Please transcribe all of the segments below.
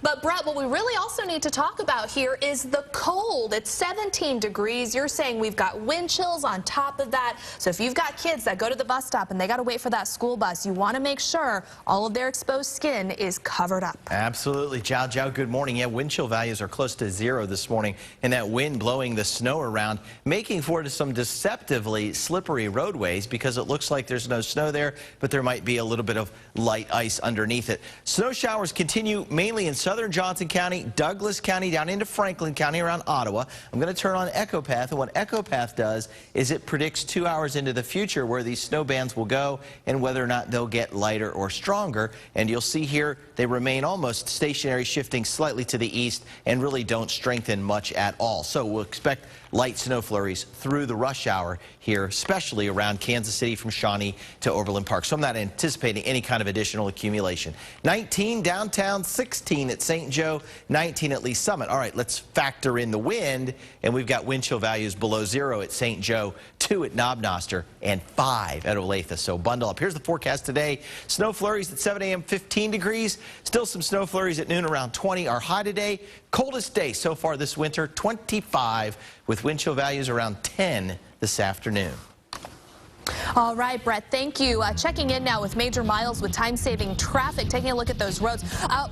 But Brett, what we really also need to talk about here is the cold. It's 17 degrees. You're saying we've got wind chills on top of that. So if you've got kids that go to the bus stop and they got to wait for that school bus, you want to make sure all of their exposed skin is covered up. Absolutely. Jow Jow, good morning. Yeah, wind chill values are close to zero this morning, and that wind blowing the snow around, making for some deceptively slippery roadways because it looks like there's no snow there, but there might be a little bit of light ice underneath it. Snow showers continue mainly in southern Johnson County, Douglas County, down into Franklin County around Ottawa. I'm going to turn on EchoPath, and what EchoPath does is it predicts 2 hours into the future where these snow bands will go and whether or not they'll get lighter or stronger. And you'll see here they remain almost stationary, shifting slightly to the east and really don't strengthen much at all. So we'll expect light snow flurries through the rush hour here, especially around Kansas City from Shawnee to Overland Park. So I'm not anticipating any kind of additional accumulation. 19 downtown, 16 at St. Joe, 19 at Lee Summit. All right, let's factor in the wind, and we've got wind chill values below zero at St. Joe, 2 at Knob Noster, and 5 at Olathe. So bundle up. Here's the forecast today. Snow flurries at 7 a.m., 15 degrees. Still some snow flurries at noon around 20. Our high today, coldest day so far this winter, 25, with wind chill values around 10 this afternoon. All right, Brett, thank you. Checking in now with Major Miles with time-saving traffic, taking a look at those roads.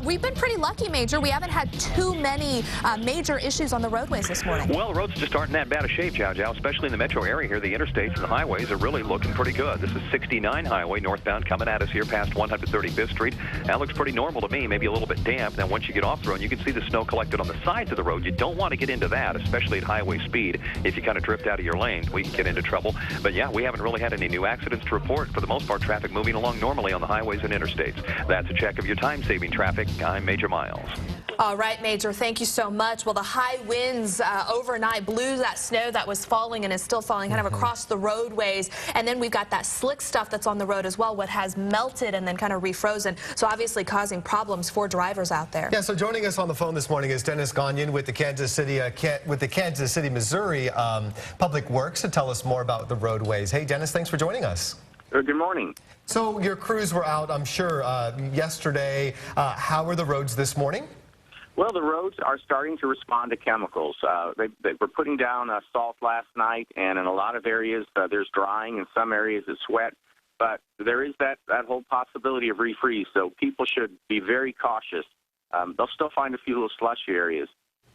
We've been pretty lucky, Major. We haven't had too many major issues on the roadways this morning. Well, the roads just aren't in that bad a shape, Jow Jow, especially in the metro area here. The interstates and the highways are really looking pretty good. This is 69 highway northbound coming at us here past 135th Street. That looks pretty normal to me, maybe a little bit damp. Then once you get off the road, you can see the snow collected on the sides of the road. You don't want to get into that, especially at highway speed. If you kind of drift out of your lane, we can get into trouble. But yeah, we haven't really had any new accidents to report. For the most part, traffic moving along normally on the highways and interstates. That's a check of your time-saving traffic. I'm Major Miles. All right, Major, thank you so much. Well, the high winds overnight blew that snow that was falling and is still falling kind of across the roadways. And then we've got that slick stuff that's on the road as well, what has melted and then kind of refrozen. So obviously causing problems for drivers out there. Yeah, so joining us on the phone this morning is Dennis Gagnon with the Kansas City, Missouri Public Works to tell us more about the roadways. Hey, Dennis, thanks for joining us. Good morning. So your crews were out, I'm sure, yesterday. How are the roads this morning? Well, the roads are starting to respond to chemicals. They were putting down salt last night, and in a lot of areas there's drying, in some areas it's wet. But there is that whole possibility of refreeze, so people should be very cautious. They'll still find a few little slushy areas,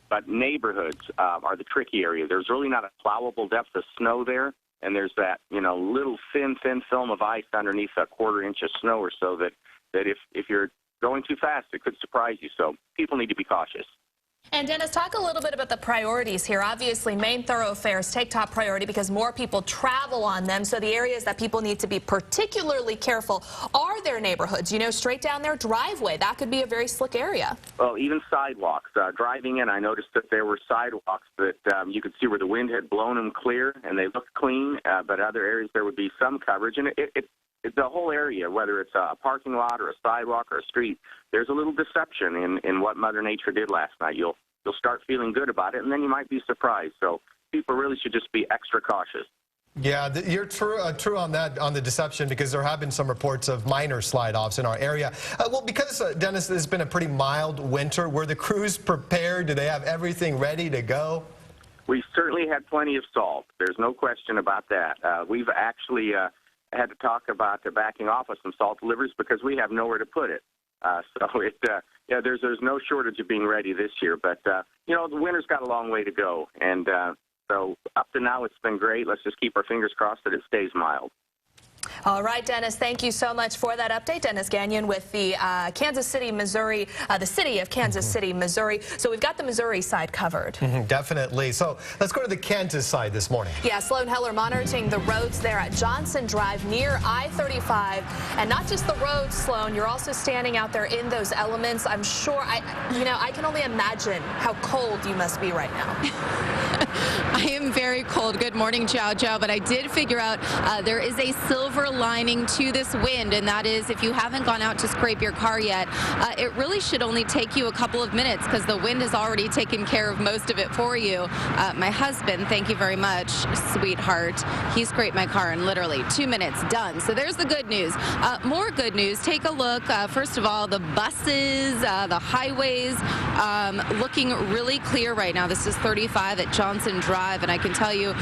but neighborhoods are the tricky area. There's really not a plowable depth of snow there. And there's that, little thin film of ice underneath a quarter-inch of snow or so that if you're going too fast, it could surprise you. So people need to be cautious. And Dennis, talk a little bit about the priorities here. Obviously, main thoroughfares take top priority because more people travel on them. So the areas that people need to be particularly careful are their neighborhoods. Straight down their driveway. That could be a very slick area. Well, even sidewalks. Driving in, I noticed that there were sidewalks that you could see where the wind had blown them clear, and they looked clean. But other areas there would be some coverage, and the whole area, whether it's a parking lot or a sidewalk or a street, there's a little deception in what Mother Nature did last night. You'll start feeling good about it, and then you might be surprised. So people really should just be extra cautious. Yeah, you're true on that, on the deception, because there have been some reports of minor slide-offs in our area. Well, because, Dennis, this has been a pretty mild winter, were the crews prepared? Do they have everything ready to go? We certainly had plenty of salt. There's no question about that. We've actually had to talk about backing off of some salt deliveries because we have nowhere to put it. There's no shortage of being ready this year. But, the winter's got a long way to go. And so up to now, it's been great. Let's just keep our fingers crossed that it stays mild. All right, Dennis, thank you so much for that update. Dennis Gagnon with the Kansas City, Missouri, the city of Kansas City, Missouri. So we've got the Missouri side covered. Definitely. So let's go to the Kansas side this morning. Yeah, Sloan Heller monitoring the roads there at Johnson Drive near I-35. And not just the roads, Sloan, you're also standing out there in those elements. I'm sure, I can only imagine how cold you must be right now. I am very cold. Good morning, Jow Jow. But I did figure out there is a silver lining to this wind, and that is if you haven't gone out to scrape your car yet, it really should only take you a couple of minutes because the wind has already taken care of most of it for you. My husband, thank you very much, sweetheart. He scraped my car in literally 2 minutes, done. So there's the good news. More good news. Take a look. First of all, the buses, the highways, looking really clear right now. This is 35 at Johnson Drive, and I can tell you,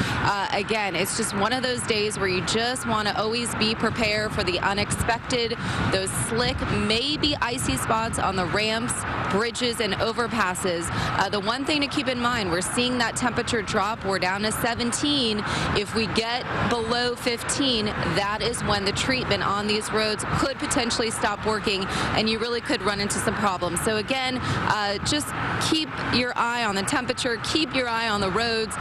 again, it's just one of those days where you just want to always be prepared for the unexpected. Those slick, maybe icy spots on the ramps, bridges, and overpasses. The one thing to keep in mind, we're seeing that temperature drop. We're down to 17. If we get below 15, that is when the treatment on these roads could potentially stop working, and you really could run into some problems. So again, just keep your eye on the temperature, keep your eye on the roads.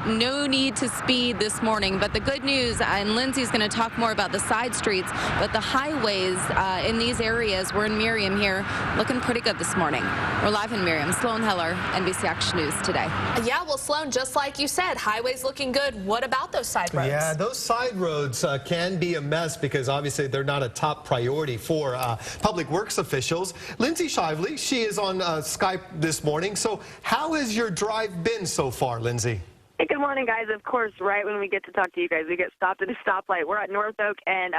No need to speed this morning, but the good news, and Lindsay's going to talk more about the side streets, but the highways in these areas, we're in Miriam here, looking pretty good this morning. We're live in Miriam. Sloan Heller, NBC Action News Today. Yeah, well, Sloan, just like you said, highways looking good. What about those side roads? Yeah, those side roads can be a mess because obviously they're not a top priority for public works officials. Lindsay Shively, she is on Skype this morning. So how has your drive been so far, Lindsay? Hey, good morning, guys. Of course, right when we get to talk to you guys, we get stopped at a stoplight. We're at North Oak and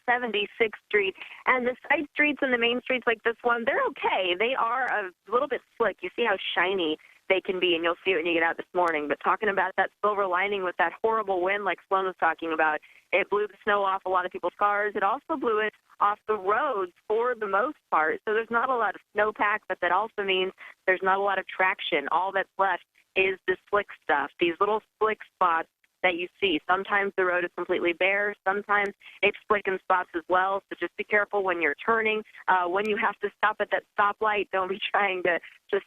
76th Street. And the side streets and the main streets like this one, they're okay. They are a little bit slick. You see how shiny they can be, and you'll see it when you get out this morning. But talking about that silver lining with that horrible wind like Sloan was talking about, it blew the snow off a lot of people's cars. It also blew it off the roads for the most part. So there's not a lot of snowpack, but that also means there's not a lot of traction. All that's left is the slick stuff, these little slick spots that you see. Sometimes the road is completely bare. Sometimes it's slick in spots as well. So just be careful when you're turning. When you have to stop at that stoplight, don't be trying to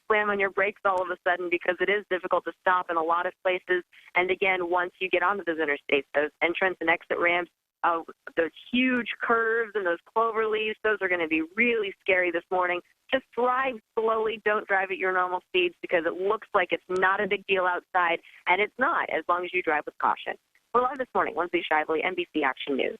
slam on your brakes all of a sudden because it is difficult to stop in a lot of places. And again, once you get onto those interstates, those entrance and exit ramps, those huge curves and those clover leaves, those are going to be really scary this morning. Just drive slowly. Don't drive at your normal speeds because it looks like it's not a big deal outside, and it's not as long as you drive with caution. We're live this morning. Lindsay Shively, NBC Action News.